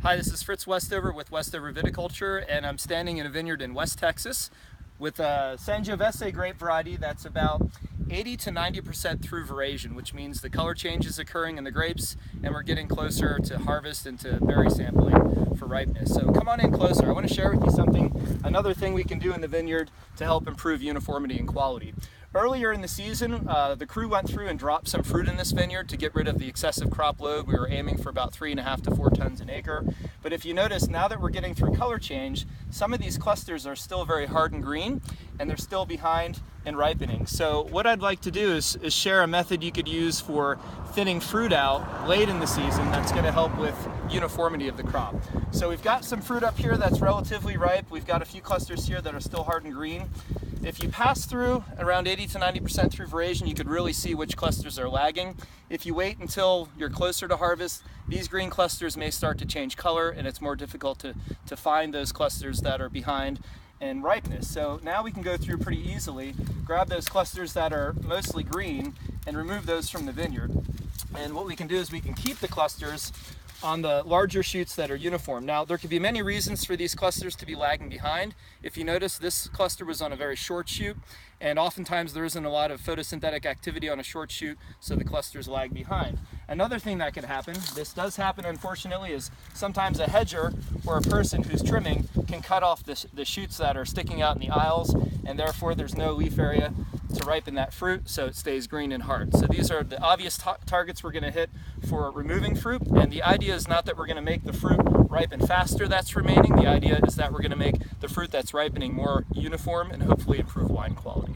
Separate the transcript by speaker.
Speaker 1: Hi, this is Westover with Westover Viticulture, and I'm standing in a vineyard in West Texas with a Sangiovese grape variety that's about 80 to 90% through veraison, which means the color change is occurring in the grapes and we're getting closer to harvest and to berry sampling for ripeness. So come on in closer. I want to share with you another thing we can do in the vineyard to help improve uniformity and quality. Earlier in the season, the crew went through and dropped some fruit in this vineyard to get rid of the excessive crop load. We were aiming for about 3.5 to 4 tons an acre. But if you notice, now that we're getting through color change, some of these clusters are still very hard and green, and they're still behind in ripening. So what I'd like to do is share a method you could use for thinning fruit out late in the season that's going to help with uniformity of the crop. So we've got some fruit up here that's relatively ripe. We've got a few clusters here that are still hard and green. If you pass through around 80 to 90% through veraison, you could really see which clusters are lagging. If you wait until you're closer to harvest, these green clusters may start to change color, and it's more difficult to find those clusters that are behind in ripeness. So now we can go through pretty easily, grab those clusters that are mostly green and remove those from the vineyard. And what we can do is we can keep the clusters on the larger shoots that are uniform. Now, there could be many reasons for these clusters to be lagging behind. If you notice, this cluster was on a very short shoot, and oftentimes there isn't a lot of photosynthetic activity on a short shoot, so the clusters lag behind. Another thing that could happen, this does happen unfortunately, is sometimes a hedger or a person who's trimming can cut off the shoots that are sticking out in the aisles, and therefore there's no leaf area to ripen that fruit, so it stays green and hard. So these are the obvious targets we're going to hit for removing fruit, and the idea is not that we're going to make the fruit ripen faster that's remaining. The idea is that we're going to make the fruit that's ripening more uniform and hopefully improve wine quality.